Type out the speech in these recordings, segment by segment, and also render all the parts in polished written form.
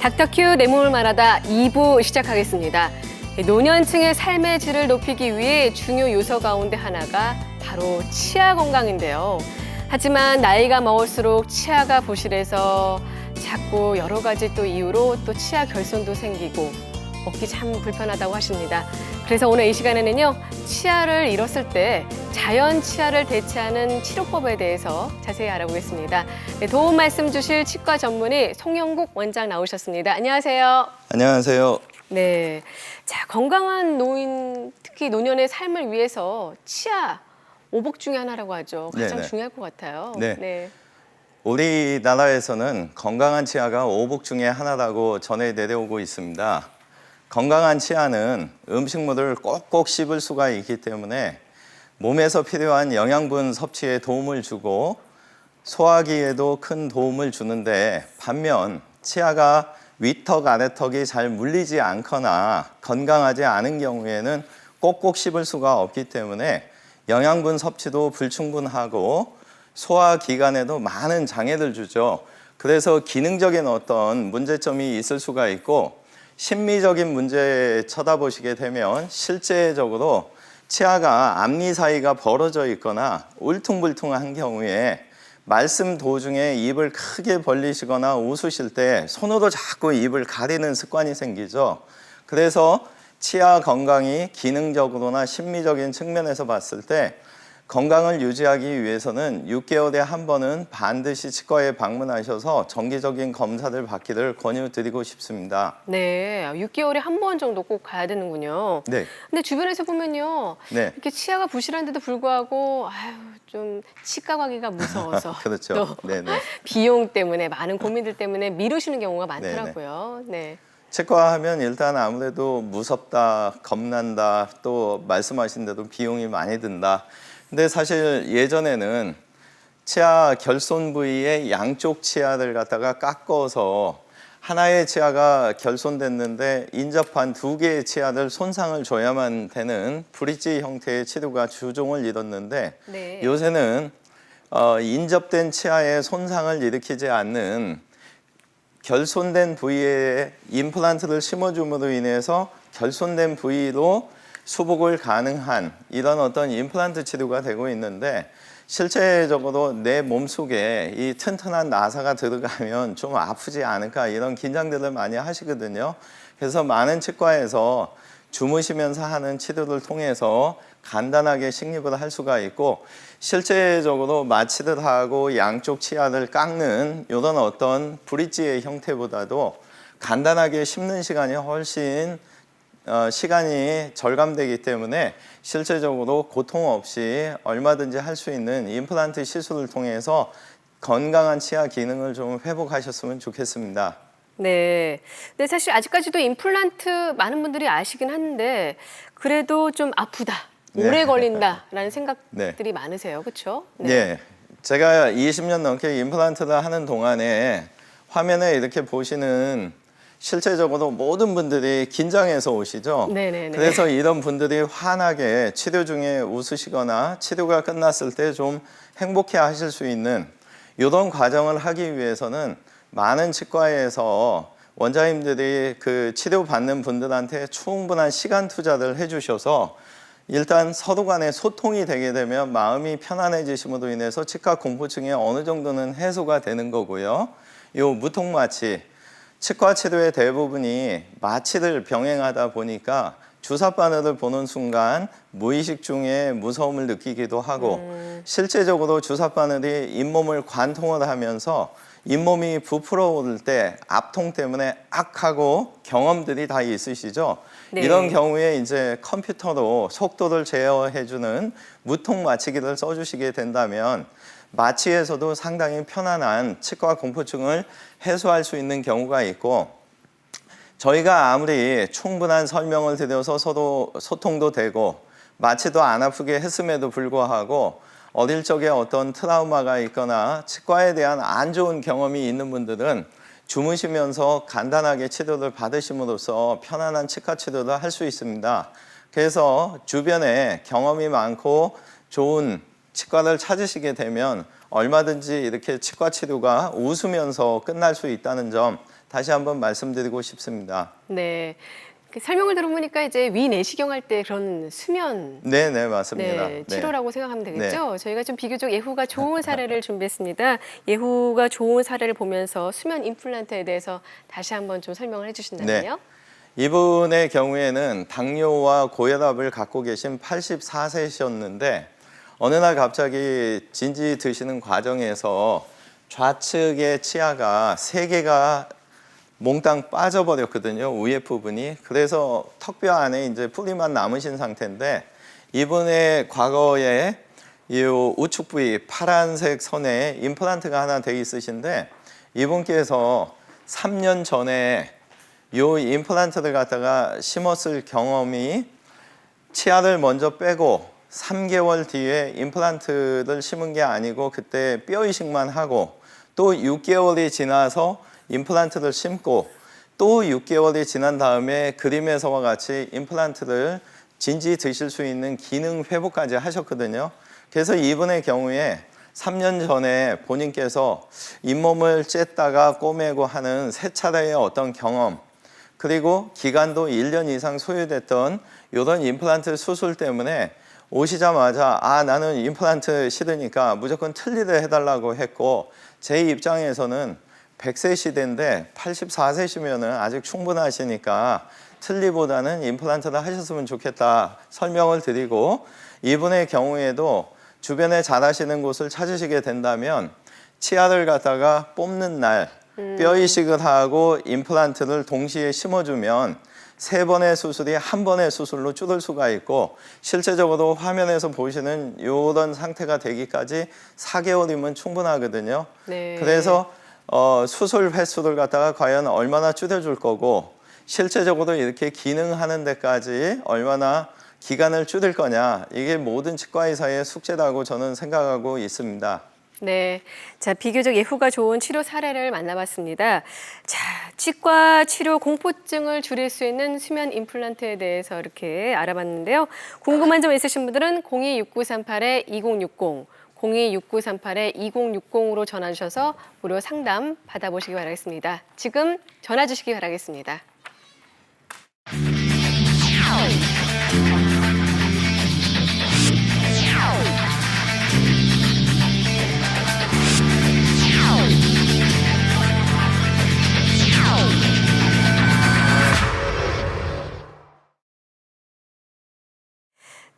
닥터큐 내 몸을 말하다 2부 시작하겠습니다. 노년층의 삶의 질을 높이기 위해 중요 요소 가운데 하나가 바로 치아 건강인데요. 하지만 나이가 먹을수록 치아가 부실해서 자꾸 여러 가지 또 이유로 또 치아 결손도 생기고 먹기 참 불편하다고 하십니다. 그래서 오늘 이 시간에는요, 치아를 잃었을 때 자연 치아를 대체하는 치료법에 대해서 자세히 알아보겠습니다. 네, 도움 말씀 주실 치과 전문의 송영국 원장 나오셨습니다. 안녕하세요. 안녕하세요. 네, 자, 건강한 노인, 특히 노년의 삶을 위해서 치아 오복 중에 하나라고 하죠. 가장 네네. 중요할 것 같아요. 네. 우리나라에서는 건강한 치아가 오복 중에 하나라고 전해 내려오고 있습니다. 건강한 치아는 음식물을 꼭꼭 씹을 수가 있기 때문에 몸에서 필요한 영양분 섭취에 도움을 주고 소화기에도 큰 도움을 주는데, 반면 치아가 윗턱 아래턱이 잘 물리지 않거나 건강하지 않은 경우에는 꼭꼭 씹을 수가 없기 때문에 영양분 섭취도 불충분하고 소화기관에도 많은 장애를 주죠. 그래서 기능적인 어떤 문제점이 있을 수가 있고, 심미적인 문제 쳐다보시게 되면 실제적으로 치아가 앞니 사이가 벌어져 있거나 울퉁불퉁한 경우에 말씀 도중에 입을 크게 벌리시거나 웃으실 때 손으로 자꾸 입을 가리는 습관이 생기죠. 그래서 치아 건강이 기능적으로나 심미적인 측면에서 봤을 때 건강을 유지하기 위해서는 6개월에 한 번은 반드시 치과에 방문하셔서 정기적인 검사를 받기를 권유드리고 싶습니다. 네, 6개월에 한 번 정도 꼭 가야 되는군요. 네. 근데 주변에서 보면요, 네. 이렇게 치아가 부실한데도 불구하고 좀 치과 가기가 무서워서 그렇죠. 또 네네. 비용 때문에 많은 고민들 때문에 미루시는 경우가 많더라고요. 네. 치과 하면 일단 아무래도 무섭다, 겁난다, 또 말씀하신 대로 비용이 많이 든다. 근데 사실 예전에는 치아 결손 부위의 양쪽 치아를 갖다가 깎아서 하나의 치아가 결손됐는데 인접한 2개의 치아를 손상을 줘야만 되는 브릿지 형태의 치료가 주종을 이뤘는데, 네. 요새는 인접된 치아에 손상을 일으키지 않는 결손된 부위에 임플란트를 심어줌으로 인해서 결손된 부위로 수복을 가능한 이런 어떤 임플란트 치료가 되고 있는데, 실제적으로 내 몸속에 이 튼튼한 나사가 들어가면 좀 아프지 않을까 이런 긴장들을 많이 하시거든요. 그래서 많은 치과에서 주무시면서 하는 치료를 통해서 간단하게 식립을 할 수가 있고, 실제적으로 마취를 하고 양쪽 치아를 깎는 이런 어떤 브릿지의 형태보다도 간단하게 씹는 시간이 훨씬 시간이 절감되기 때문에 실제적으로 고통 없이 얼마든지 할 수 있는 임플란트 시술을 통해서 건강한 치아 기능을 좀 회복하셨으면 좋겠습니다. 네. 근데 사실 아직까지도 임플란트 많은 분들이 아시긴 하는데 그래도 좀 아프다, 오래 걸린다라는 생각들이 많으세요. 그렇죠? 네. 제가 20년 넘게 임플란트를 하는 동안에 화면에 이렇게 보시는 실제적으로 모든 분들이 긴장해서 오시죠. 네네네. 그래서 이런 분들이 환하게 치료 중에 웃으시거나 치료가 끝났을 때 좀 행복해 하실 수 있는 이런 과정을 하기 위해서는 많은 치과에서 원장님들이 그 치료받는 분들한테 충분한 시간 투자를 해주셔서 일단 서로 간에 소통이 되게 되면 마음이 편안해지심으로 인해서 치과 공포증이 어느 정도는 해소가 되는 거고요. 요 무통마취, 치과 치료의 대부분이 마취를 병행하다 보니까 주사 바늘을 보는 순간 무의식 중에 무서움을 느끼기도 하고, 실제적으로 주사 바늘이 잇몸을 관통을 하면서 잇몸이 부풀어 오를 때 압통 때문에 악 하고 경험들이 다 있으시죠. 네. 이런 경우에 이제 컴퓨터로 속도를 제어해주는 무통 마취기를 써주시게 된다면 마취에서도 상당히 편안한 치과 공포증을 해소할 수 있는 경우가 있고, 저희가 아무리 충분한 설명을 드려서 서로 소통도 되고 마취도 안 아프게 했음에도 불구하고 어릴 적에 어떤 트라우마가 있거나 치과에 대한 안 좋은 경험이 있는 분들은 주무시면서 간단하게 치료를 받으심으로써 편안한 치과 치료를 할 수 있습니다. 그래서 주변에 경험이 많고 좋은 치과를 찾으시게 되면 얼마든지 이렇게 치과 치료가 웃으면서 끝날 수 있다는 점 다시 한번 말씀드리고 싶습니다. 네. 설명을 들어보니까 이제 위내시경 할 때 그런 수면 네, 네, 맞습니다. 네, 치료라고 생각하면 되겠죠. 네. 저희가 좀 비교적 예후가 좋은 사례를 준비했습니다. 예후가 좋은 사례를 보면서 수면 임플란트에 대해서 다시 한번 좀 설명을 해주신다면요. 이분의 경우에는 당뇨와 고혈압을 갖고 계신 84세셨는데 어느 날 갑자기 진지 드시는 과정에서 좌측의 치아가 3개가 몽땅 빠져버렸거든요. 위에 부분이. 그래서 턱뼈 안에 이제 뿌리만 남으신 상태인데 이분의 과거에 이 우측 부위 파란색 선에 임플란트가 하나 돼 있으신데 이분께서 3년 전에 이 임플란트를 갖다가 심었을 경험이 치아를 먼저 빼고 3개월 뒤에 임플란트를 심은 게 아니고 그때 뼈 이식만 하고 또 6개월이 지나서 임플란트를 심고 또 6개월이 지난 다음에 그림에서와 같이 임플란트를 진지 드실 수 있는 기능 회복까지 하셨거든요. 그래서 이분의 경우에 3년 전에 본인께서 잇몸을 쬐다가 꼬매고 하는 3차례의 어떤 경험 그리고 기간도 1년 이상 소요됐던 이런 임플란트 수술 때문에 오시자마자 나는 임플란트 싫으니까 무조건 틀니를 해달라고 했고 제 입장에서는 100세 시대인데 84세시면 아직 충분하시니까 틀니보다는 임플란트를 하셨으면 좋겠다 설명을 드리고 이분의 경우에도 주변에 잘하시는 곳을 찾으시게 된다면 치아를 갖다가 뽑는 날 뼈 이식을 하고 임플란트를 동시에 심어주면 3번의 수술이 1번의 수술로 줄을 수가 있고 실제적으로 화면에서 보시는 이런 상태가 되기까지 4개월이면 충분하거든요. 네. 그래서 수술 횟수를 갖다가 과연 얼마나 줄여줄 거고 실제적으로 이렇게 기능하는 데까지 얼마나 기간을 줄일 거냐 이게 모든 치과의사의 숙제라고 저는 생각하고 있습니다. 네. 자, 비교적 예후가 좋은 치료 사례를 만나봤습니다. 자, 치과 치료 공포증을 줄일 수 있는 수면 임플란트에 대해서 이렇게 알아봤는데요. 궁금한 점 있으신 분들은 026938-2060, 026938-2060으로 전화 주셔서 무료 상담 받아보시기 바라겠습니다. 지금 전화 주시기 바라겠습니다.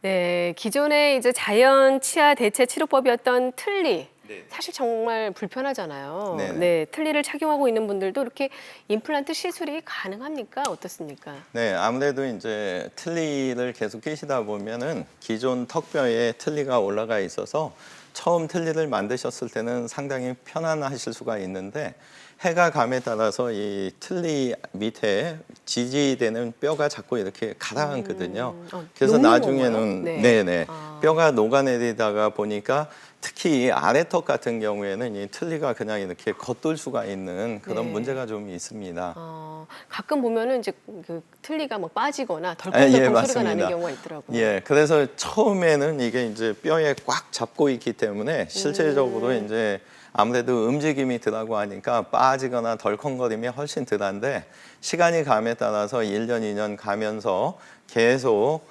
네, 기존에 이제 자연 치아 대체 치료법이었던 틀니. 사실 정말 불편하잖아요. 네네. 네, 틀니를 착용하고 있는 분들도 이렇게 임플란트 시술이 가능합니까? 어떻습니까? 네, 아무래도 이제 틀니를 계속 끼시다 보면은 기존 턱뼈에 틀니가 올라가 있어서 처음 틀니를 만드셨을 때는 상당히 편안하실 수가 있는데 해가 감에 따라서 이 틀니 밑에 지지되는 뼈가 자꾸 이렇게 가라앉거든요. 그래서 녹는 나중에는 건가요? 네. 네네 뼈가 녹아내리다가 보니까 특히 이 아래턱 같은 경우에는 이 틀니가 그냥 이렇게 겉돌 수가 있는 그런 네. 문제가 좀 있습니다. 가끔 보면은 이제 그 틀니가 뭐 빠지거나 예, 덜컹덜컹 소리가 맞습니다. 나는 경우가 있더라고요. 예, 그래서 처음에는 이게 이제 뼈에 꽉 잡고 있기 때문에 실제적으로 이제 아무래도 움직임이 덜하고 하니까 빠지거나 덜컹거림이 훨씬 덜한데 시간이 감에 따라서 1년, 2년 가면서 계속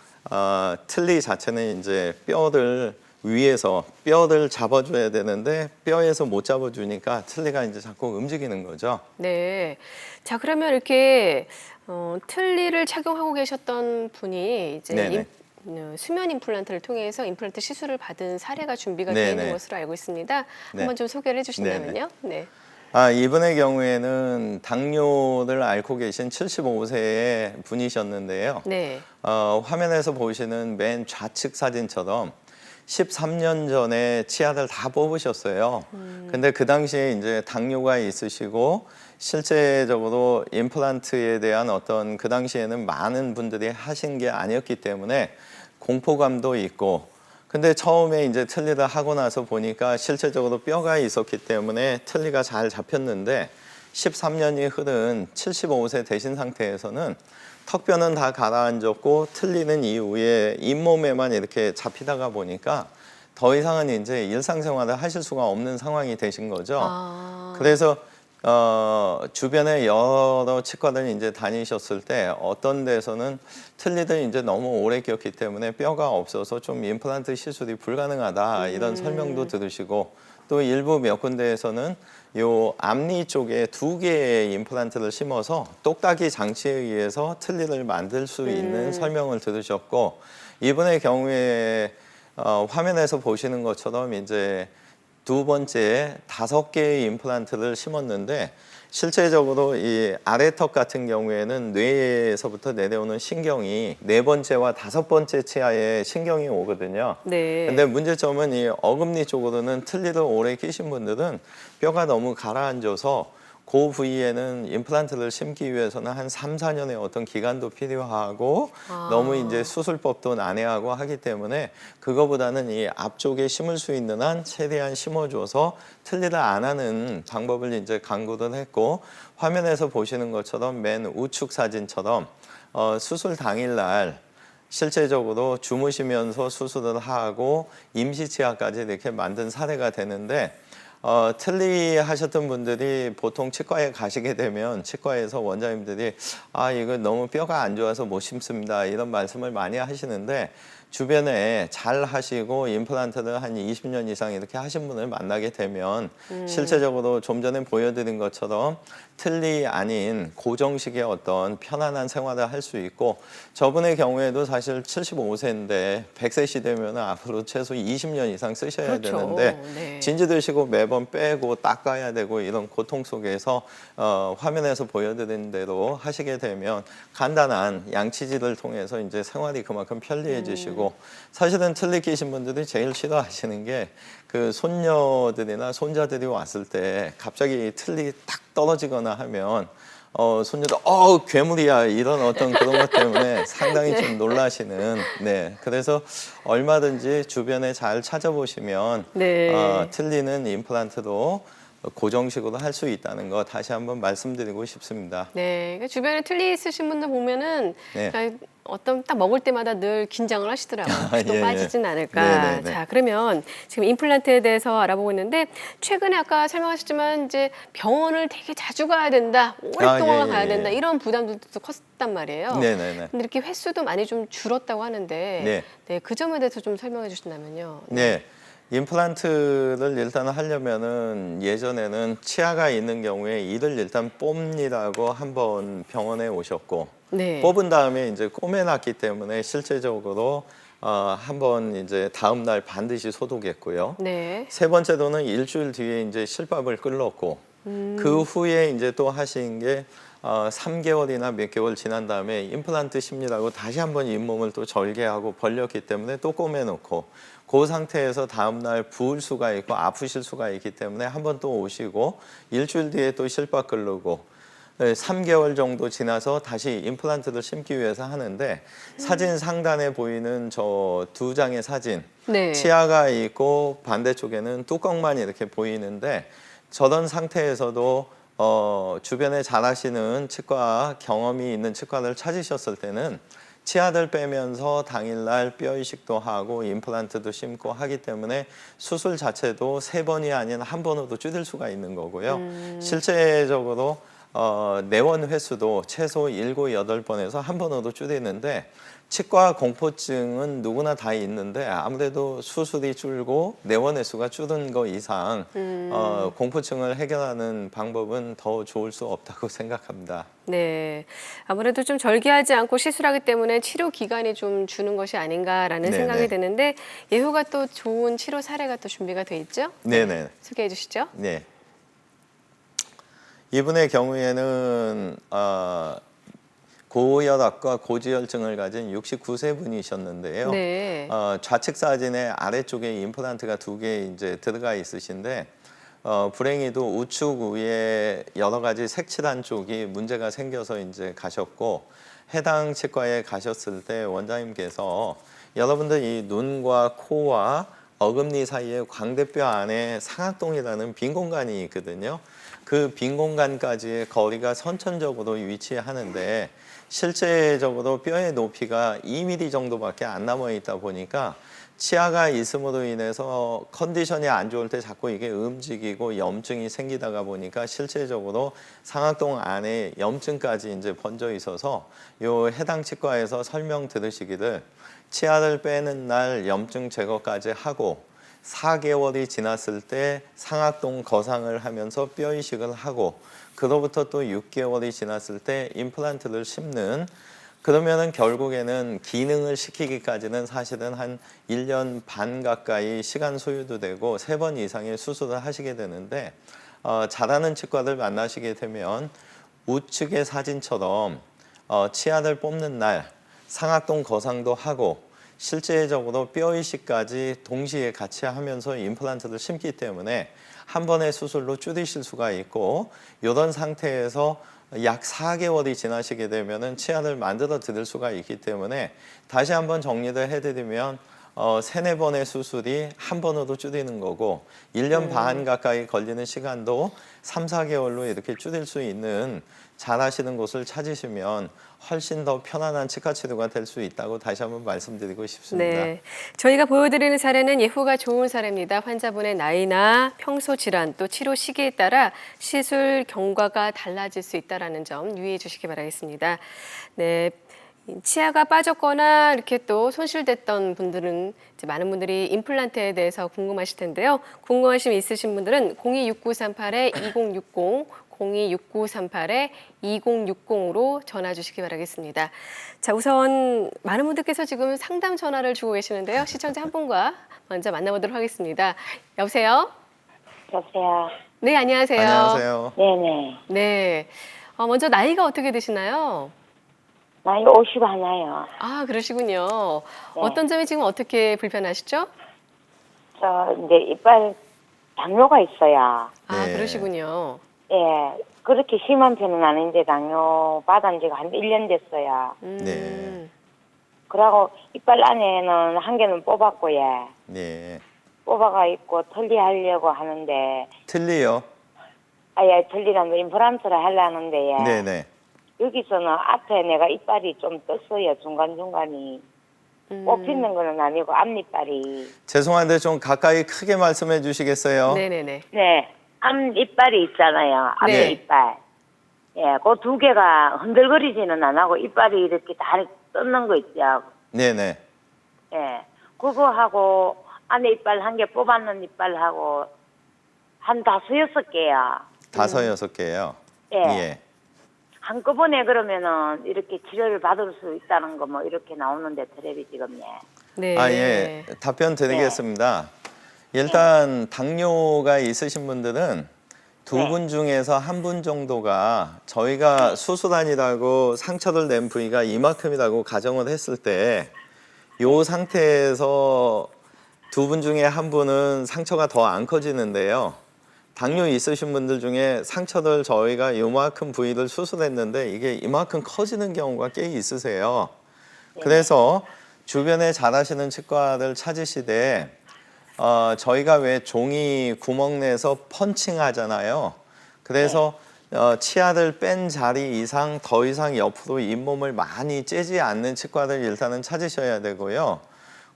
틀니 자체는 이제 뼈를 위에서 뼈를 잡아줘야 되는데 뼈에서 못 잡아주니까 틀니가 이제 자꾸 움직이는 거죠. 네. 자, 그러면 이렇게 틀니를 착용하고 계셨던 분이 이제 네네. 수면 임플란트를 통해서 임플란트 시술을 받은 사례가 준비가 되어 네네. 있는 것으로 알고 있습니다. 네. 한번 좀 소개를 해주신다면요. 네. 이분의 경우에는 당뇨를 앓고 계신 75세의 분이셨는데요. 네. 화면에서 보시는 맨 좌측 사진처럼 13년 전에 치아를 다 뽑으셨어요. 근데 그 당시에 이제 당뇨가 있으시고 실제적으로 임플란트에 대한 어떤 그 당시에는 많은 분들이 하신 게 아니었기 때문에 공포감도 있고 근데 처음에 이제 틀니를 하고 나서 보니까 실제적으로 뼈가 있었기 때문에 틀니가 잘 잡혔는데 13년이 흐른 75세 되신 상태에서는 턱뼈는 다 가라앉았고 틀니는 이후에 잇몸에만 이렇게 잡히다가 보니까 더 이상은 이제 일상생활을 하실 수가 없는 상황이 되신 거죠. 그래서 주변에 여러 치과들 이제 다니셨을 때 어떤 데서는 틀니를 이제 너무 오래 꼈기 때문에 뼈가 없어서 좀 임플란트 시술이 불가능하다 이런 설명도 들으시고 또 일부 몇 군데에서는 요 앞니 쪽에 2개의 임플란트를 심어서 똑딱이 장치에 의해서 틀니를 만들 수 있는 설명을 들으셨고 이분의 경우에 화면에서 보시는 것처럼 이제 두 번째 5개의 임플란트를 심었는데 실제적으로 이 아래턱 같은 경우에는 뇌에서부터 내려오는 신경이 4번째와 5번째 치아에 신경이 오거든요. 네. 근데 문제점은 이 어금니 쪽으로는 틀니를 오래 끼신 분들은 뼈가 너무 가라앉아서 그 부위에는 임플란트를 심기 위해서는 한 3, 4년의 어떤 기간도 필요하고 너무 이제 수술법도 난해하고 하기 때문에 그거보다는 이 앞쪽에 심을 수 있는 한 최대한 심어줘서 틀니를 안 하는 방법을 이제 강구를 했고 화면에서 보시는 것처럼 맨 우측 사진처럼 수술 당일날 실제적으로 주무시면서 수술을 하고 임시치아까지 이렇게 만든 사례가 되는데 틀니 하셨던 분들이 보통 치과에 가시게 되면 치과에서 원장님들이 이거 너무 뼈가 안 좋아서 못 심습니다 이런 말씀을 많이 하시는데 주변에 잘 하시고 임플란트를 한 20년 이상 이렇게 하신 분을 만나게 되면 실제적으로 좀 전에 보여드린 것처럼 틀니 아닌 고정식의 어떤 편안한 생활을 할 수 있고 저분의 경우에도 사실 75세인데 100세 되면 앞으로 최소 20년 이상 쓰셔야 그렇죠. 되는데 네. 진지 드시고 매번 빼고 닦아야 되고 이런 고통 속에서 화면에서 보여드린 대로 하시게 되면 간단한 양치질을 통해서 이제 생활이 그만큼 편리해지시고 사실은 틀니 끼신 분들이 제일 싫어하시는 게 그 손녀들이나 손자들이 왔을 때 갑자기 틀니 딱 떨어지거나 하면 손녀들 괴물이야 이런 어떤 그런 것 때문에 상당히 좀 놀라시는 그래서 얼마든지 주변에 잘 찾아보시면 네. 틀니는 임플란트도 고정식으로 할 수 있다는 거 다시 한번 말씀드리고 싶습니다. 네, 그러니까 주변에 틀니 있으신 분들 보면은 네. 그냥 어떤 딱 먹을 때마다 늘 긴장을 하시더라고요. 또 예, 예. 빠지진 않을까. 네, 네, 네. 자, 그러면 지금 임플란트에 대해서 알아보고 있는데 최근에 아까 설명하셨지만 이제 병원을 되게 자주 가야 된다, 오랫동안 예, 가야 예, 된다 예. 이런 부담들도 컸단 말이에요. 네, 네, 네. 근데 이렇게 횟수도 많이 좀 줄었다고 하는데 네. 그 점에 대해서 좀 설명해 주신다면요. 네. 임플란트를 일단 하려면은 예전에는 치아가 있는 경우에 이를 일단 뽑니라고 한번 병원에 오셨고 네. 뽑은 다음에 이제 꼬매놨기 때문에 실제적으로 한번 이제 다음 날 반드시 소독했고요. 네. 세 번째로는 일주일 뒤에 이제 실밥을 끌렀고 그 후에 이제 또 하신 게 3개월이나 몇 개월 지난 다음에 임플란트 심리라고 다시 한번 잇몸을 또 절개하고 벌렸기 때문에 또 꼬매놓고 그 상태에서 다음날 부을 수가 있고 아프실 수가 있기 때문에 한번 또 오시고 일주일 뒤에 또 실밥 끌르고 3개월 정도 지나서 다시 임플란트를 심기 위해서 하는데 사진 상단에 보이는 저 2장의 사진 네. 치아가 있고 반대쪽에는 뚜껑만 이렇게 보이는데 저런 상태에서도 주변에 잘 하시는 치과 경험이 있는 치과를 찾으셨을 때는 치아들 빼면서 당일날 뼈 이식도 하고 임플란트도 심고 하기 때문에 수술 자체도 3번이 아닌 1번으로 줄일 수가 있는 거고요. 실제적으로 내원 횟수도 최소 7, 8번에서 1번으로 줄이는데 치과 공포증은 누구나 다 있는데 아무래도 수술이 줄고 내원 횟수가 줄은 거 이상 공포증을 해결하는 방법은 더 좋을 수 없다고 생각합니다. 네, 아무래도 좀 절개하지 않고 시술하기 때문에 치료 기간이 좀 주는 것이 아닌가라는 네네. 생각이 드는데 예후가 또 좋은 치료 사례가 또 준비가 돼 있죠? 네네. 소개해 주시죠. 네. 이분의 경우에는 고혈압과 고지혈증을 가진 69세 분이셨는데요. 네. 좌측 사진의 아래쪽에 임플란트가 2개 이제 들어가 있으신데 불행히도 우측 위에 여러 가지 색칠한 쪽이 문제가 생겨서 이제 가셨고 해당 치과에 가셨을 때 원장님께서 여러분들 이 눈과 코와 어금니 사이에 광대뼈 안에 상악동이라는 빈 공간이 있거든요. 그 빈 공간까지의 거리가 선천적으로 위치하는데 실제적으로 뼈의 높이가 2mm 정도밖에 안 남아 있다 보니까 치아가 있음으로 인해서 컨디션이 안 좋을 때 자꾸 이게 움직이고 염증이 생기다가 보니까 실제적으로 상악동 안에 염증까지 이제 번져 있어서 요 해당 치과에서 설명 들으시기를 치아를 빼는 날 염증 제거까지 하고 4개월이 지났을 때 상악동 거상을 하면서 뼈 이식을 하고 그로부터 또 6개월이 지났을 때 임플란트를 심는 그러면은 결국에는 기능을 시키기까지는 사실은 한 1년 반 가까이 시간 소요도 되고 3번 이상의 수술을 하시게 되는데 잘하는 치과를 만나시게 되면 우측의 사진처럼 치아를 뽑는 날 상악동 거상도 하고 실제적으로 뼈 이식까지 동시에 같이 하면서 임플란트를 심기 때문에 한 번의 수술로 줄이실 수가 있고 이런 상태에서 약 4개월이 지나시게 되면은 치아를 만들어 드릴 수가 있기 때문에 다시 한번 정리를 해드리면 3-4번의 수술이 한 번으로 줄이는 거고 1년 반 가까이 걸리는 시간도 3-4개월로 이렇게 줄일 수 있는 잘하시는 곳을 찾으시면 훨씬 더 편안한 치과 치료가 될 수 있다고 다시 한번 말씀드리고 싶습니다. 네, 저희가 보여드리는 사례는 예후가 좋은 사례입니다. 환자분의 나이나 평소 질환 또 치료 시기에 따라 시술 경과가 달라질 수 있다는 점 유의해 주시기 바라겠습니다. 네. 치아가 빠졌거나 이렇게 또 손실됐던 분들은 이제 많은 분들이 임플란트에 대해서 궁금하실 텐데요. 궁금하심 있으신 분들은 026938-2060, 026938-2060으로 전화 주시기 바라겠습니다. 자, 우선 많은 분들께서 지금 상담 전화를 주고 계시는데요. 시청자 한 분과 먼저 만나보도록 하겠습니다. 여보세요? 여보세요. 네, 안녕하세요. 안녕하세요. 네네. 네. 먼저 나이가 어떻게 되시나요? 나이 51이요. 아, 그러시군요. 네. 어떤 점이 지금 어떻게 불편하시죠? 저 이제 이빨 당뇨가 있어요. 아, 네. 그러시군요. 예. 그렇게 심한 편은 아닌데 당뇨 받은 지가 한 1년 됐어요. 네. 그러고 이빨 안에는 한 개는 뽑았고 예. 네. 뽑아가 있고 털리하려고 하는데 틀리요? 아예 털리라면 임플란트를 하려는데 예. 네네. 여기서는 앞에 내가 이빨이 좀 떴어요. 중간중간이. 뽑히는 건 아니고 앞니빨이. 죄송한데 좀 가까이 크게 말씀해 주시겠어요? 네네네. 네. 앞니빨이 있잖아요. 앞에 네. 이빨. 예, 그 2개가 흔들거리지는 안 하고 이빨이 이렇게 다 떴는 거 있죠. 네네. 예. 그거하고 안에 이빨 1개 뽑았는 이빨하고 한 5-6개요. 5-6개요. 예. 예. 한꺼번에 그러면은 이렇게 치료를 받을 수 있다는 거 뭐 이렇게 나오는데 텔레비 지금 예. 네. 예. 답변 드리겠습니다. 일단 당뇨가 있으신 분들은 두 분 중에서 한 분 정도가 저희가 수술안이라고 상처를 낸 부위가 이만큼이라고 가정을 했을 때 이 상태에서 두 분 중에 한 분은 상처가 더 안 커지는데요. 당뇨 있으신 분들 중에 상처를 저희가 이만큼 부위를 수술했는데 이게 이만큼 커지는 경우가 꽤 있으세요. 그래서 주변에 잘하시는 치과를 찾으시되 저희가 왜 종이 구멍 내서 펀칭 하잖아요. 그래서 치아를 뺀 자리 이상 더 이상 옆으로 잇몸을 많이 째지 않는 치과를 일단은 찾으셔야 되고요.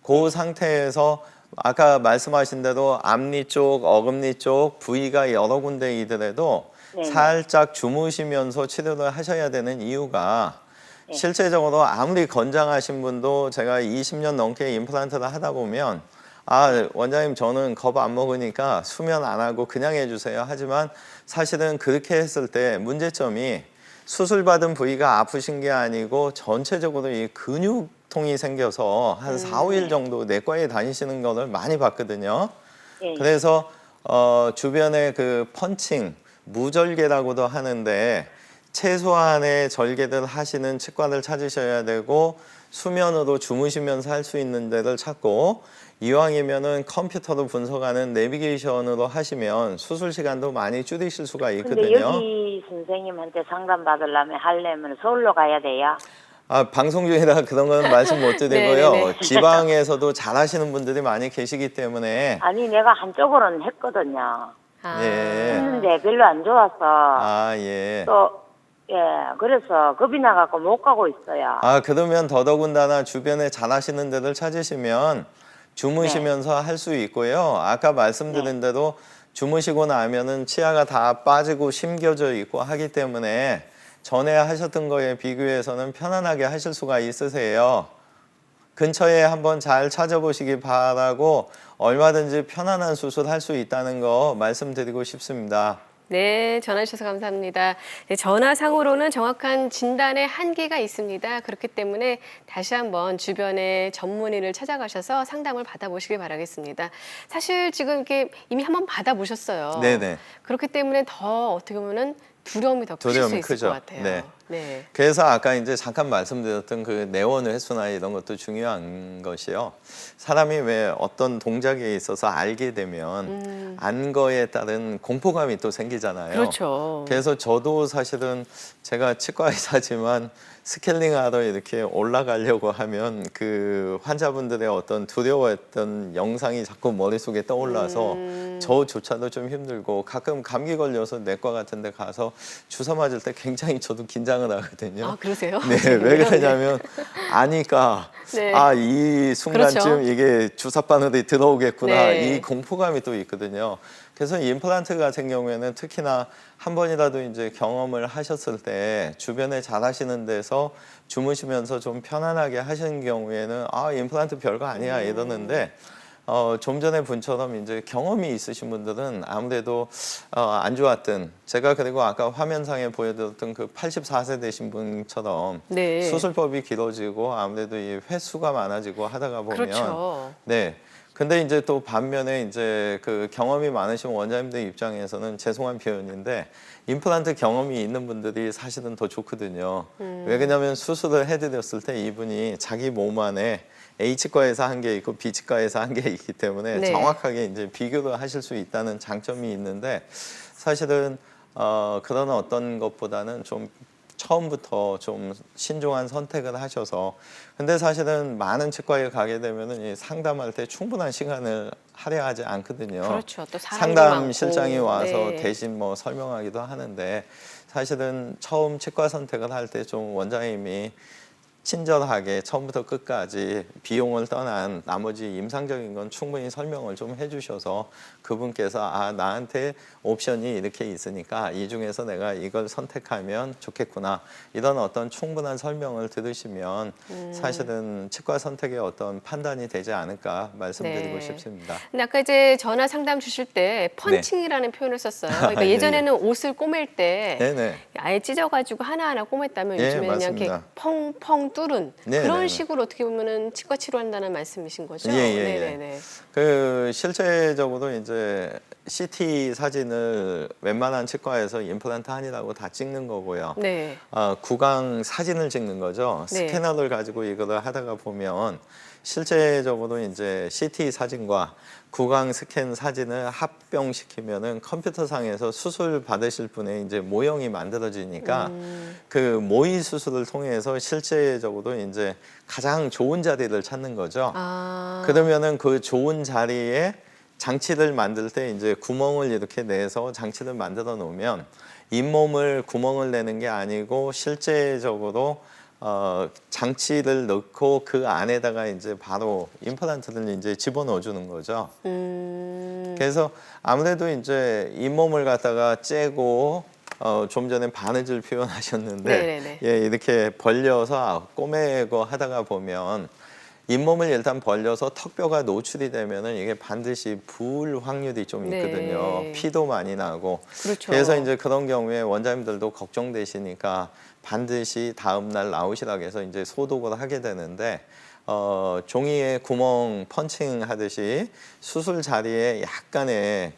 그 상태에서 아까 말씀하신 대로 앞니 쪽, 어금니 쪽 부위가 여러 군데이더라도 살짝 주무시면서 치료를 하셔야 되는 이유가 실제적으로 아무리 건장하신 분도 제가 20년 넘게 임플란트를 하다 보면 원장님 저는 겁 안 먹으니까 수면 안 하고 그냥 해주세요. 하지만 사실은 그렇게 했을 때 문제점이 수술받은 부위가 아프신 게 아니고 전체적으로 이 근육통이 생겨서 한 4-5일 정도 내과에 다니시는 거를 많이 봤거든요. 그래서 주변에 그 펀칭, 무절개라고도 하는데 최소한의 절개를 하시는 치과를 찾으셔야 되고 수면으로 주무시면서 할 수 있는 데를 찾고 이왕이면은 컴퓨터로 분석하는 내비게이션으로 하시면 수술 시간도 많이 줄이실 수가 근데 있거든요. 여기 선생님한테 상담 받으려면 하려면 서울로 가야 돼요? 방송 중이라 그런 건 말씀 못 네네네. 드리고요. 지방에서도 잘하시는 분들이 많이 계시기 때문에 아니 내가 한쪽으로는 했거든요. 아, 예. 했는데 별로 안 좋아서 예. 또 예, 그래서 겁이 나갖고 못 가고 있어요. 그러면 더더군다나 주변에 잘하시는 데를 찾으시면 주무시면서 할 수 있고요. 아까 말씀드린 대로 주무시고 나면은 치아가 다 빠지고 심겨져 있고 하기 때문에 전에 하셨던 거에 비교해서는 편안하게 하실 수가 있으세요. 근처에 한번 잘 찾아보시기 바라고 얼마든지 편안한 수술할 수 있다는 거 말씀드리고 싶습니다. 네, 전화 주셔서 감사합니다. 네, 전화상으로는 정확한 진단의 한계가 있습니다. 그렇기 때문에 다시 한번 주변의 전문의를 찾아가셔서 상담을 받아보시길 바라겠습니다. 사실 지금 이렇게 이미 한번 받아보셨어요. 네네. 그렇기 때문에 더 어떻게 보면은 두려움이 더 크실 수 두려움이 있을 크죠. 것 같아요. 네. 네. 그래서 아까 이제 잠깐 말씀드렸던 그 내원 횟수나 이런 것도 중요한 것이요. 사람이 왜 어떤 동작에 있어서 알게 되면 안 거에 따른 공포감이 또 생기잖아요. 그렇죠. 그래서 저도 사실은 제가 치과 의사지만 스케일링하러 이렇게 올라가려고 하면 그 환자분들의 어떤 두려워했던 영상이 자꾸 머릿속에 떠올라서 저조차도 좀 힘들고 가끔 감기 걸려서 내과 같은 데 가서 주사 맞을 때 굉장히 저도 긴장을 하거든요. 아, 그러세요? 네, 왜 그러냐면 아니까 네. 이 순간쯤 그렇죠. 이게 주사 바늘이 들어오겠구나 네. 이 공포감이 또 있거든요. 그래서 임플란트 같은 경우에는 특히나 한 번이라도 이제 경험을 하셨을 때 주변에 잘하시는 데서 주무시면서 좀 편안하게 하시는 경우에는 임플란트 별거 아니야 이러는데 좀 전에 분처럼 이제 경험이 있으신 분들은 아무래도 안 좋았던 제가 그리고 아까 화면상에 보여드렸던 그 84세 되신 분처럼 네. 수술법이 길어지고 아무래도 이 횟수가 많아지고 하다가 보면 그렇죠. 네. 근데 이제 또 반면에 이제 그 경험이 많으신 원장님들 입장에서는 죄송한 표현인데 임플란트 경험이 있는 분들이 사실은 더 좋거든요. 왜 그러냐면 수술을 해드렸을 때 이분이 자기 몸 안에 H과에서 한 게 있고 B치과에서 한 게 있기 때문에 네. 정확하게 이제 비교를 하실 수 있다는 장점이 있는데 사실은 그런 어떤 것보다는 좀 처음부터 좀 신중한 선택을 하셔서 근데 사실은 많은 치과에 가게 되면은 이 상담할 때 충분한 시간을 할애하지 않거든요. 그렇죠. 또 사람도 상담 많고. 실장이 와서 네. 대신 뭐 설명하기도 하는데 사실은 처음 치과 선택을 할 때 좀 원장님이 친절하게 처음부터 끝까지 비용을 떠난 나머지 임상적인 건 충분히 설명을 좀 해주셔서 그분께서 나한테 옵션이 이렇게 있으니까 이 중에서 내가 이걸 선택하면 좋겠구나 이런 어떤 충분한 설명을 들으시면 사실은 치과 선택의 어떤 판단이 되지 않을까 말씀드리고 네. 싶습니다. 근데 아까 이제 전화 상담 주실 때 펀칭이라는 표현을 썼어요. 그러니까 네, 예전에는 옷을 꼬맬 때 네네. 아예 찢어가지고 하나하나 꼬맸다면 예, 요즘에는 그냥 이렇게 맞습니다. 펑펑 뚫은 네, 그런 네, 네. 식으로 어떻게 보면은 치과 치료한다는 말씀이신 거죠? 예, 예, 예. 네네네. 그 실제적으로 이제 CT 사진을 웬만한 치과에서 임플란트 아니라고 다 찍는 거고요. 네. 구강 사진을 찍는 거죠. 네. 스캐너를 가지고 이거를 하다가 보면 실제적으로 이제 CT 사진과 구강 스캔 사진을 합병시키면은 컴퓨터상에서 수술 받으실 분의 이제 모형이 만들어지니까 그 모의 수술을 통해서 실제적으로 이제 가장 좋은 자리를 찾는 거죠. 그러면은 그 좋은 자리에 장치를 만들 때 이제 구멍을 이렇게 내서 장치를 만들어 놓으면 잇몸을 구멍을 내는 게 아니고 실제적으로 장치를 넣고 그 안에다가 이제 바로 임플란트를 이제 집어넣어 주는 거죠. 그래서 아무래도 이제 잇몸을 갖다가 째고 좀 전에 바느질 표현하셨는데 네네네. 예, 이렇게 벌려서 꼬매고 하다가 보면 잇몸을 일단 벌려서 턱뼈가 노출이 되면은 이게 반드시 부을 확률이 좀 있거든요. 네. 피도 많이 나고. 그렇죠. 그래서 이제 그런 경우에 원장님들도 걱정되시니까 반드시 다음 날 나오시라고 해서 이제 소독을 하게 되는데 종이에 구멍 펀칭 하듯이 수술 자리에 약간의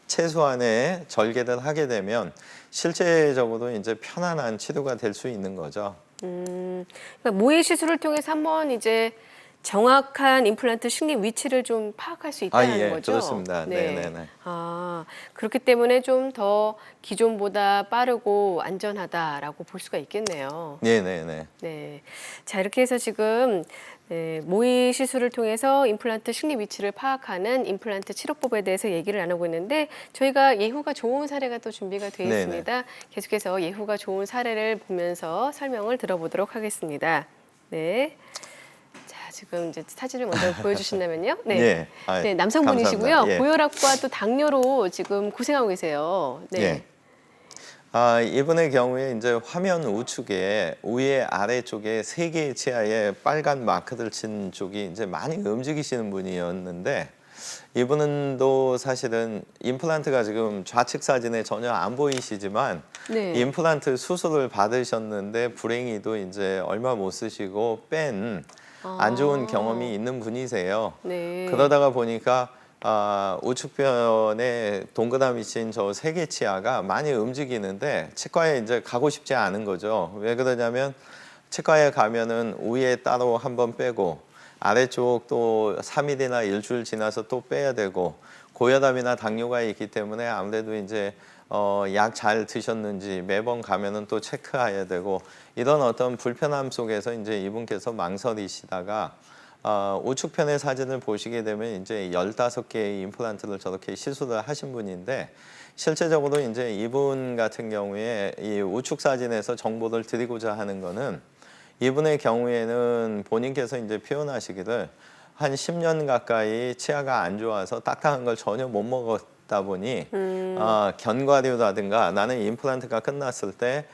최소한의 절개를 하게 되면 실제적으로 이제 편안한 치료가 될 수 있는 거죠. 그러니까 모의 시술을 통해서 한번 이제 정확한 임플란트 식립 위치를 좀 파악할 수 있다는 예, 거죠? 그렇습니다. 네. 네네네. 그렇기 때문에 좀 더 기존보다 빠르고 안전하다라고 볼 수가 있겠네요. 네네네. 네. 자, 이렇게 해서 지금 모의 시술을 통해서 임플란트 식립 위치를 파악하는 임플란트 치료법에 대해서 얘기를 나누고 있는데 저희가 예후가 좋은 사례가 또 준비가 되어 네네. 있습니다. 계속해서 예후가 좋은 사례를 보면서 설명을 들어보도록 하겠습니다. 네. 자, 지금 이제 사진을 먼저 보여주신다면요. 네. 예. 네, 남성분이시고요. 감사합니다. 예. 고혈압과 또 당뇨로 지금 고생하고 계세요. 네. 예. 이분의 경우에 이제 화면 우측에 위에 아래쪽에 세 개의 치아에 빨간 마크를 친 쪽이 이제 많이 움직이시는 분이었는데 이분은 또 사실은 임플란트가 지금 좌측 사진에 전혀 안 보이시지만 네. 임플란트 수술을 받으셨는데 불행히도 이제 얼마 못 쓰시고 뺀 안 좋은 경험이 있는 분이세요. 네. 그러다가 보니까 우측편에 동그라미 친 저 세 개 치아가 많이 움직이는데 치과에 이제 가고 싶지 않은 거죠. 왜 그러냐면 치과에 가면은 위에 따로 한번 빼고 아래쪽 또 3일이나 일주일 지나서 또 빼야 되고 고혈압이나 당뇨가 있기 때문에 아무래도 이제 약 잘 드셨는지 매번 가면은 또 체크해야 되고 이런 어떤 불편함 속에서 이제 이분께서 망설이시다가 우측편의 사진을 보시게 되면 이제 15개의 임플란트를 저렇게 시술을 하신 분인데 실제적으로 이제 이분 같은 경우에 이 우측 사진에서 정보를 드리고자 하는 거는 이분의 경우에는 본인께서 이제 표현하시기를 한 10년 가까이 치아가 안 좋아서 딱딱한 걸 전혀 못 먹었다 보니 견과류라든가 나는 임플란트가 끝났을 때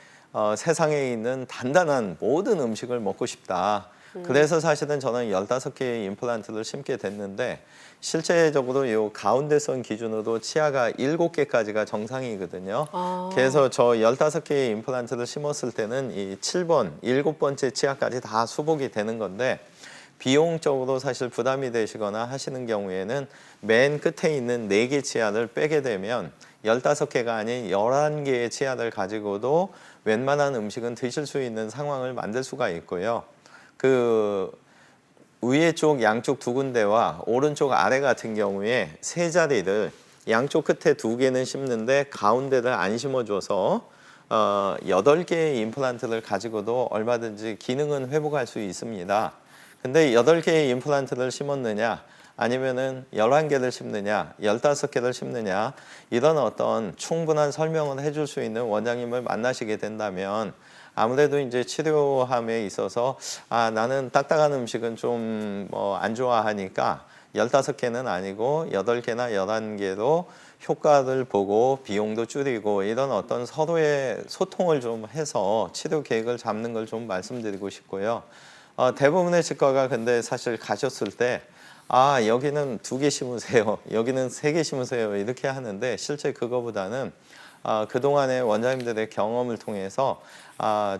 세상에 있는 단단한 모든 음식을 먹고 싶다. 그래서 사실은 저는 15개의 임플란트를 심게 됐는데 실제적으로 이 가운데선 기준으로 치아가 7개까지가 정상이거든요. 그래서 저 15개의 임플란트를 심었을 때는 이 7번, 7번째 치아까지 다 수복이 되는 건데 비용적으로 사실 부담이 되시거나 하시는 경우에는 맨 끝에 있는 4개 치아를 빼게 되면 15개가 아닌 11개의 치아를 가지고도 웬만한 음식은 드실 수 있는 상황을 만들 수가 있고요. 그 위에 쪽 양쪽 두 군데와 오른쪽 아래 같은 경우에 세 자리를 양쪽 끝에 2개는 심는데 가운데를 안 심어줘서 8개의 임플란트를 가지고도 얼마든지 기능은 회복할 수 있습니다. 근데 8개의 임플란트를 심었느냐 아니면은 11개를 심느냐 15개를 심느냐 이런 어떤 충분한 설명을 해줄 수 있는 원장님을 만나시게 된다면 아무래도 이제 치료함에 있어서 나는 딱딱한 음식은 좀 안 좋아하니까 15개는 아니고 8개나 11개로 효과를 보고 비용도 줄이고 이런 어떤 서로의 소통을 좀 해서 치료 계획을 잡는 걸 좀 말씀드리고 싶고요. 대부분의 치과가 근데 사실 가셨을 때 여기는 2개 심으세요. 여기는 3개 심으세요. 이렇게 하는데 실제 그거보다는 그동안의 원장님들의 경험을 통해서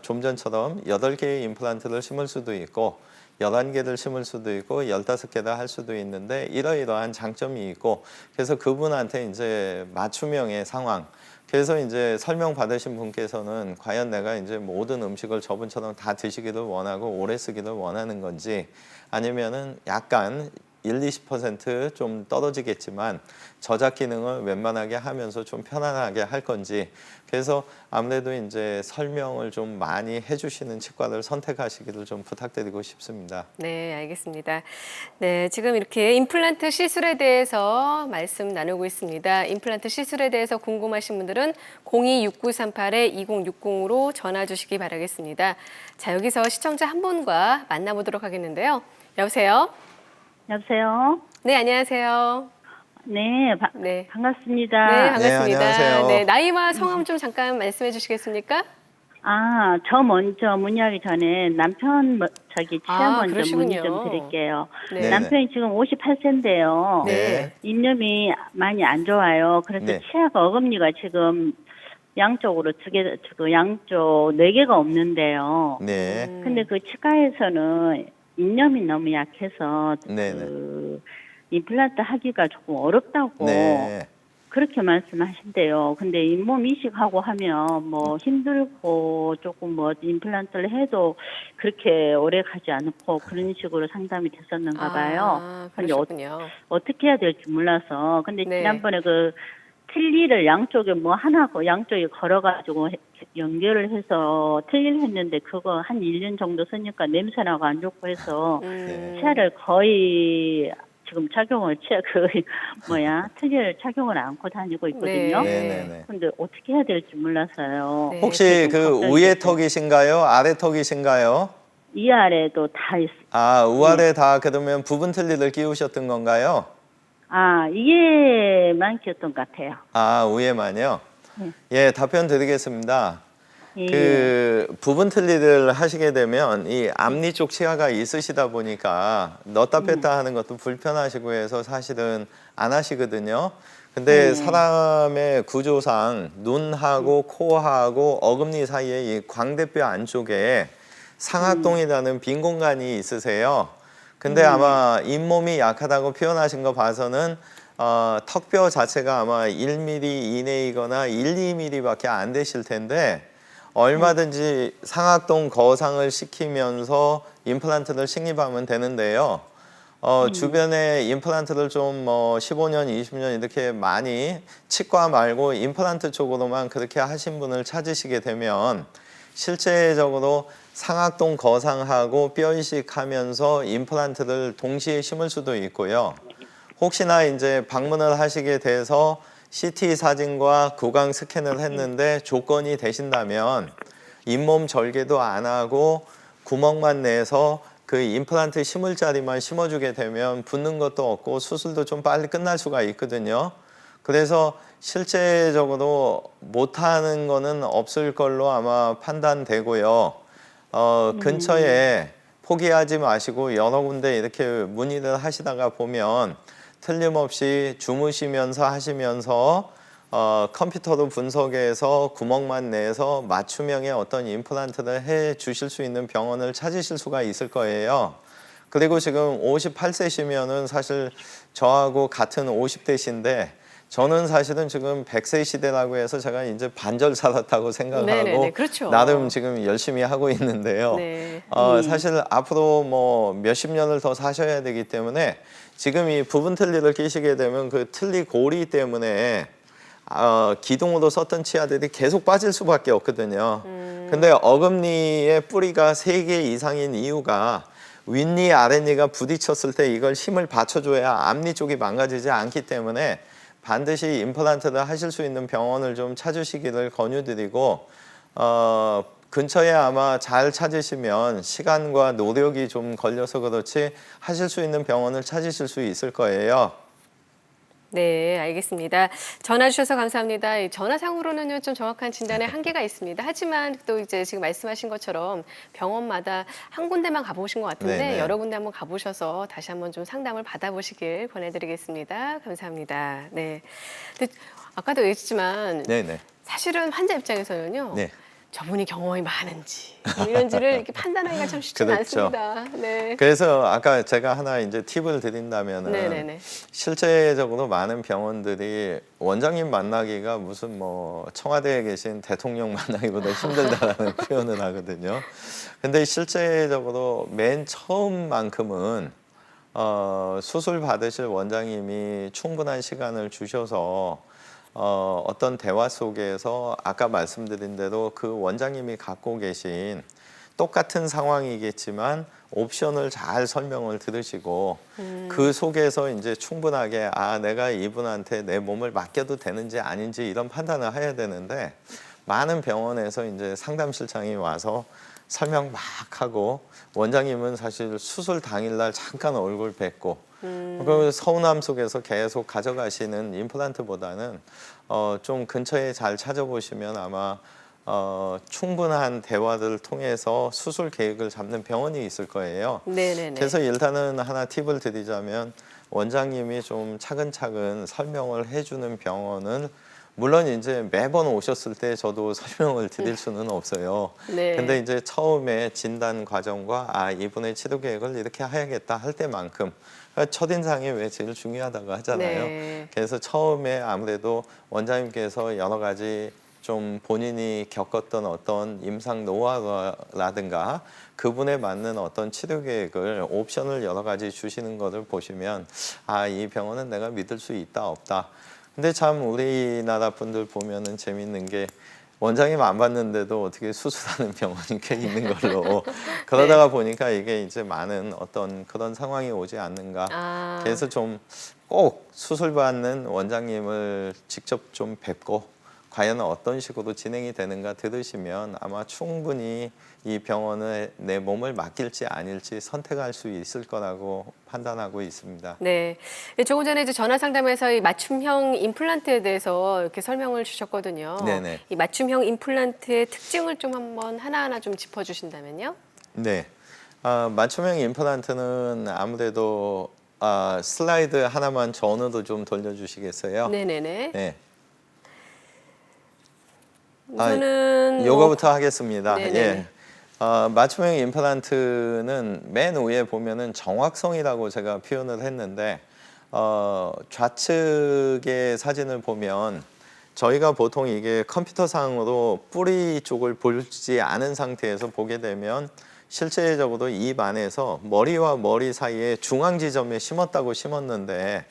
좀 전처럼 8개의 임플란트를 심을 수도 있고 11개를 심을 수도 있고 15개를 할 수도 있는데 이러이러한 장점이 있고 그래서 그분한테 이제 맞춤형의 상황 그래서 이제 설명 받으신 분께서는 과연 내가 이제 모든 음식을 저분처럼 다 드시기를 원하고 오래 쓰기를 원하는 건지 아니면은 약간 20% 떨어지겠지만 저작 기능을 웬만하게 하면서 좀 편안하게 할 건지 그래서 아무래도 이제 설명을 좀 많이 해주시는 치과를 선택하시기를 좀 부탁드리고 싶습니다. 네, 알겠습니다. 네, 지금 이렇게 임플란트 시술에 대해서 말씀 나누고 있습니다. 임플란트 시술에 대해서 궁금하신 분들은 026938-2060으로 전화 주시기 바라겠습니다. 자, 여기서 시청자 한 분과 만나보도록 하겠는데요. 여보세요? 여보세요? 네, 안녕하세요. 네, 네. 반갑습니다. 네, 반갑습니다. 네, 안녕하세요. 네, 나이와 성함 좀 잠깐 말씀해 주시겠습니까? 저 먼저 문의하기 전에 남편 치아 먼저 문의 그러시군요. 좀 드릴게요. 네. 남편이 지금 58세인데요. 네. 입냄이 많이 안 좋아요. 그래서 네. 치아가 어금니가 지금 양쪽으로 양쪽 4개가 없는데요. 네. 근데 그 치과에서는 입냄이 너무 약해서 네네. 임플란트 하기가 조금 어렵다고 네. 그렇게 말씀하신대요. 근데 잇몸 이식하고 하면 뭐 힘들고 조금 뭐 임플란트를 해도 그렇게 오래 가지 않고 그런 식으로 상담이 됐었는가 봐요. 아, 근데 그러셨군요. 어떻게 해야 될지 몰라서. 근데 네. 지난번에 그 틀니를 양쪽에 뭐 하나 양쪽에 걸어가지고 연결을 해서 틀니를 했는데 그거 한 1년 정도 쓰니까 냄새나고 안 좋고 해서 치아를 거의 지금 착용을 틀니를 착용을 않고 다니고 있거든요. 네네네. 근데 어떻게 해야 될지 몰라서요. 네. 혹시 좀 그 걱정이 위에 됐어요. 턱이신가요? 아래 턱이신가요? 위아래도 다 있어요. 아, 우아래 다 그러면 부분 틀니를 끼우셨던 건가요? 아, 이게 많겠던 것 같아요. 아, 위에만요? 네. 예, 답변 드리겠습니다. 예. 그 부분 틀니를 하시게 되면 이 앞니 쪽 치아가 있으시다 보니까 넣었다 뺐다 하는 것도 불편하시고 해서 사실은 안 하시거든요. 근데 네. 사람의 구조상 눈하고 코하고 어금니 사이에 이 광대뼈 안쪽에 상악동이라는 빈 공간이 있으세요. 근데 아마 잇몸이 약하다고 표현하신 거 봐서는 턱뼈 자체가 아마 1mm 이내이거나 1, 2mm밖에 안 되실 텐데 얼마든지 상악동 거상을 시키면서 임플란트를 식립하면 되는데요. 주변에 임플란트를 좀 15년, 20년 이렇게 많이 치과 말고 임플란트 쪽으로만 그렇게 하신 분을 찾으시게 되면 실제적으로 상악동 거상하고 뼈 이식하면서 임플란트를 동시에 심을 수도 있고요. 혹시나 이제 방문을 하시게 돼서 CT 사진과 구강 스캔을 했는데 조건이 되신다면 잇몸 절개도 안 하고 구멍만 내서 그 임플란트 심을 자리만 심어주게 되면 붓는 것도 없고 수술도 좀 빨리 끝날 수가 있거든요. 그래서 실제적으로 못하는 거는 없을 걸로 아마 판단되고요. 근처에 포기하지 마시고 여러 군데 이렇게 문의를 하시다가 보면 틀림없이 주무시면서 하시면서 컴퓨터로 분석해서 구멍만 내서 맞춤형의 어떤 임플란트를 해 주실 수 있는 병원을 찾으실 수가 있을 거예요. 그리고 지금 58세시면은 사실 저하고 같은 50대신데 저는 사실은 지금 100세 시대라고 해서 제가 이제 반절 살았다고 생각하고 네네네, 그렇죠. 나름 지금 열심히 하고 있는데요. 네. 사실 앞으로 뭐 몇십 년을 더 사셔야 되기 때문에 지금 이 부분 틀니를 끼시게 되면 그 틀니 고리 때문에 기둥으로 썼던 치아들이 계속 빠질 수밖에 없거든요. 근데 어금니의 뿌리가 3개 이상인 이유가 윗니 아랫니가 부딪혔을 때 이걸 힘을 받쳐줘야 앞니 쪽이 망가지지 않기 때문에 반드시 임플란트를 하실 수 있는 병원을 좀 찾으시기를 권유드리고 근처에 아마 잘 찾으시면 시간과 노력이 좀 걸려서 그렇지 하실 수 있는 병원을 찾으실 수 있을 거예요. 네, 알겠습니다. 전화 주셔서 감사합니다. 이 전화상으로는요, 좀 정확한 진단에 한계가 있습니다. 하지만 또 이제 지금 말씀하신 것처럼 병원마다 한 군데만 가보신 것 같은데 네네. 여러 군데 한번 가보셔서 다시 한번 좀 상담을 받아보시길 권해드리겠습니다. 감사합니다. 네. 근데 아까도 얘기했지만 네네. 사실은 환자 입장에서는요. 네. 저분이 경험이 많은지 이런지를 이렇게 판단하기가 참 쉽지 그렇죠. 않습니다. 네. 그래서 아까 제가 하나 이제 팁을 드린다면은 네네네. 실제적으로 많은 병원들이 원장님 만나기가 무슨 뭐 청와대에 계신 대통령 만나기보다 힘들다라는 표현을 하거든요. 근데 실제적으로 맨 처음만큼은 수술 받으실 원장님이 충분한 시간을 주셔서 어떤 대화 속에서 아까 말씀드린 대로 그 원장님이 갖고 계신 똑같은 상황이겠지만 옵션을 잘 설명을 들으시고 그 속에서 이제 충분하게 내가 이분한테 내 몸을 맡겨도 되는지 아닌지 이런 판단을 해야 되는데 많은 병원에서 이제 상담실장이 와서 설명 막 하고 원장님은 사실 수술 당일날 잠깐 얼굴 뵙고 그 서운함 속에서 계속 가져가시는 임플란트보다는 좀 근처에 잘 찾아보시면 아마 충분한 대화를 통해서 수술 계획을 잡는 병원이 있을 거예요. 네네네. 그래서 일단은 하나 팁을 드리자면 원장님이 좀 차근차근 설명을 해주는 병원은 물론 이제 매번 오셨을 때 저도 설명을 드릴 수는 없어요. 네. 근데 이제 처음에 진단 과정과 이분의 치료 계획을 이렇게 해야겠다 할 때만큼 첫인상이 왜 제일 중요하다고 하잖아요. 네. 그래서 처음에 아무래도 원장님께서 여러 가지 좀 본인이 겪었던 어떤 임상 노하우라든가 그분에 맞는 어떤 치료 계획을 옵션을 여러 가지 주시는 것을 보시면 아, 이 병원은 내가 믿을 수 있다 없다. 근데 참 우리나라 분들 보면은 재밌는 게 원장님 안 봤는데도 어떻게 수술하는 병원이 꽤 있는 걸로 그러다가 보니까 이게 이제 많은 어떤 그런 상황이 오지 않는가. 아. 그래서 좀 꼭 수술 받는 원장님을 직접 좀 뵙고 과연 어떤 식으로 진행이 되는가 들으시면 아마 충분히 이 병원에 내 몸을 맡길지 아닐지 선택할 수 있을 거라고 판단하고 있습니다. 네. 조금 전에 이제 전화 상담에서 이 맞춤형 임플란트에 대해서 이렇게 설명을 주셨거든요. 네네. 이 맞춤형 임플란트의 특징을 좀 한번 하나하나 좀 짚어주신다면요? 네. 맞춤형 임플란트는 아무래도 슬라이드 하나만 전으로 좀 돌려주시겠어요? 네네네. 네. 우선은 요거부터 하겠습니다. 네네. 예. 맞춤형 임플란트는 맨 위에 보면은 정확성이라고 제가 표현을 했는데 좌측의 사진을 보면 저희가 보통 이게 컴퓨터상으로 뿌리 쪽을 보지 않은 상태에서 보게 되면 실제적으로 입 안에서 머리와 머리 사이에 중앙 지점에 심었는데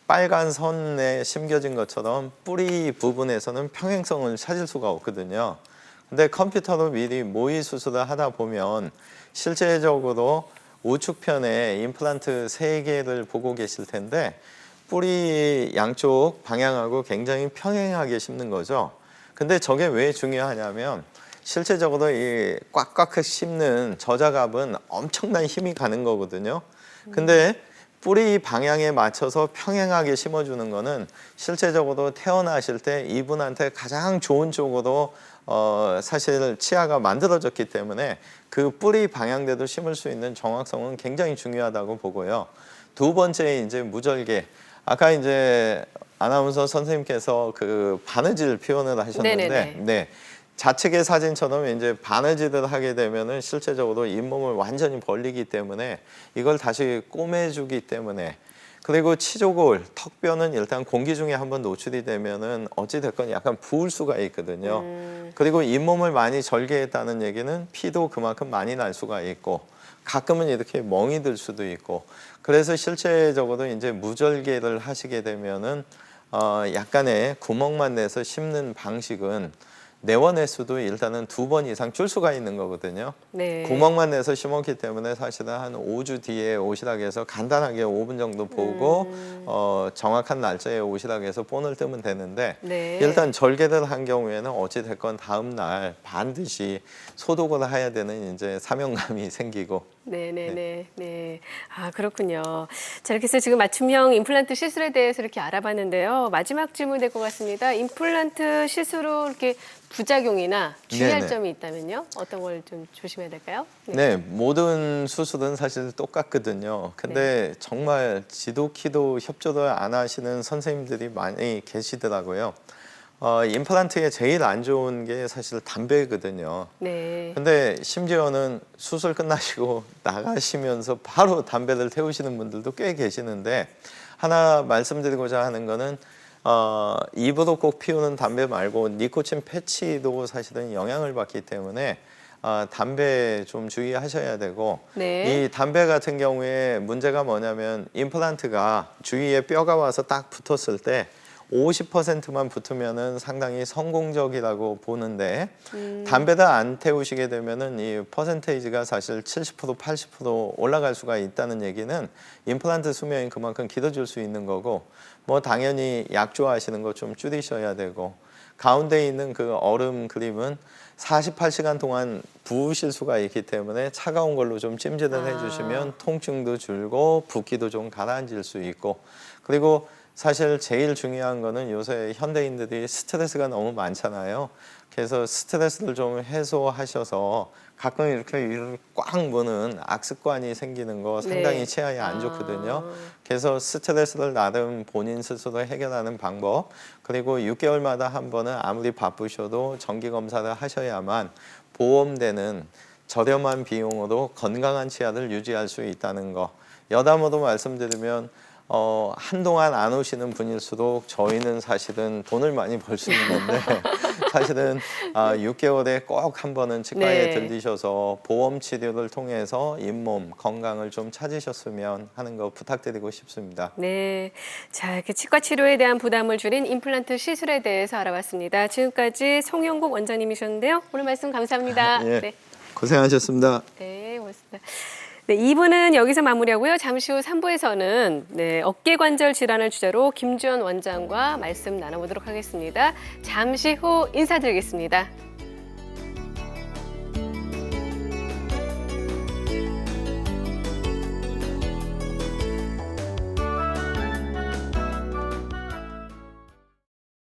빨간 선에 심겨진 것처럼 뿌리 부분에서는 평행성을 찾을 수가 없거든요. 근데 컴퓨터로 미리 모의 수술을 하다 보면 실제적으로 우측편에 임플란트 3개를 보고 계실 텐데 뿌리 양쪽 방향하고 굉장히 평행하게 심는 거죠. 근데 저게 왜 중요하냐면 실제적으로 이 꽉꽉 씹는 저자갑은 엄청난 힘이 가는 거거든요. 근데 뿌리 방향에 맞춰서 평행하게 심어주는 거는 실제적으로 태어나실 때 이분한테 가장 좋은 쪽으로 사실 치아가 만들어졌기 때문에 그 뿌리 방향대로 심을 수 있는 정확성은 굉장히 중요하다고 보고요. 두 번째 이제 무절개. 아까 이제 아나운서 선생님께서 그 바느질 표현을 하셨는데, 네네네. 네. 좌측의 사진처럼 이제 바느질을 하게 되면은 실제적으로 잇몸을 완전히 벌리기 때문에 이걸 다시 꼬매주기 때문에 그리고 치조골, 턱뼈는 일단 공기 중에 한번 노출이 되면은 어찌됐건 약간 부을 수가 있거든요. 그리고 잇몸을 많이 절개했다는 얘기는 피도 그만큼 많이 날 수가 있고 가끔은 이렇게 멍이 들 수도 있고 그래서 실제적으로 이제 무절개를 하시게 되면은 약간의 구멍만 내서 심는 방식은 내원 횟수도 일단은 2번 이상 줄 수가 있는 거거든요. 네. 구멍만 내서 심었기 때문에 사실은 한 5주 뒤에 오시라고 해서 간단하게 5분 정도 보고 정확한 날짜에 오시라고 해서 본을 뜨면 되는데 네. 일단 절개를 한 경우에는 어찌 됐건 다음 날 반드시 소독을 해야 되는 이제 사명감이 생기고 네네네. 네. 아, 그렇군요. 자, 이렇게 해서 지금 맞춤형 임플란트 시술에 대해서 이렇게 알아봤는데요. 마지막 질문 될 것 같습니다. 임플란트 시술 후 이렇게 부작용이나 주의할 네네. 점이 있다면요? 어떤 걸 좀 조심해야 될까요? 네, 모든 수술은 사실 똑같거든요. 근데 정말 지독히도 협조를 안 하시는 선생님들이 많이 계시더라고요. 임플란트에 제일 안 좋은 게 사실 담배거든요. 네. 근데 심지어는 수술 끝나시고 나가시면서 바로 담배를 태우시는 분들도 꽤 계시는데 하나 말씀드리고자 하는 거는 입으로 꼭 피우는 담배 말고 니코틴 패치도 사실은 영향을 받기 때문에 담배 좀 주의하셔야 되고 네. 이 담배 같은 경우에 문제가 뭐냐면 임플란트가 주위에 뼈가 와서 딱 붙었을 때 50%만 붙으면은 상당히 성공적이라고 보는데 담배를 안 태우시게 되면은 이 퍼센테이지가 사실 70% 80% 올라갈 수가 있다는 얘기는 임플란트 수명이 그만큼 길어질 수 있는 거고 뭐 당연히 약 좋아하시는 거 좀 줄이셔야 되고 가운데 있는 그 얼음 그림은 48시간 동안 부으실 수가 있기 때문에 차가운 걸로 좀 찜질을 해주시면 통증도 줄고 붓기도 좀 가라앉을 수 있고 그리고 사실 제일 중요한 거는 요새 현대인들이 스트레스가 너무 많잖아요. 그래서 스트레스를 좀 해소하셔서 가끔 이렇게 이를 꽉 무는 악습관이 생기는 거 상당히 네. 치아에 안 좋거든요. 그래서 스트레스를 나름 본인 스스로 해결하는 방법 그리고 6개월마다 한 번은 아무리 바쁘셔도 정기검사를 하셔야만 보험되는 저렴한 비용으로 건강한 치아를 유지할 수 있다는 거 여담으로 말씀드리면 한동안 안 오시는 분일수록 저희는 사실은 돈을 많이 벌 수 있는 건데 사실은 6개월에 꼭 한 번은 치과에 네. 들리셔서 보험 치료를 통해서 잇몸 건강을 좀 찾으셨으면 하는 거 부탁드리고 싶습니다. 네. 자, 이렇게 치과 치료에 대한 부담을 줄인 임플란트 시술에 대해서 알아봤습니다. 지금까지 송영국 원장님이셨는데요. 오늘 말씀 감사합니다. 예, 네. 고생하셨습니다. 네, 고맙습니다. 네, 2부는 여기서 마무리하고요. 잠시 후 3부에서는 어깨 관절 질환을 주제로 김주현 원장과 말씀 나눠보도록 하겠습니다. 잠시 후 인사드리겠습니다.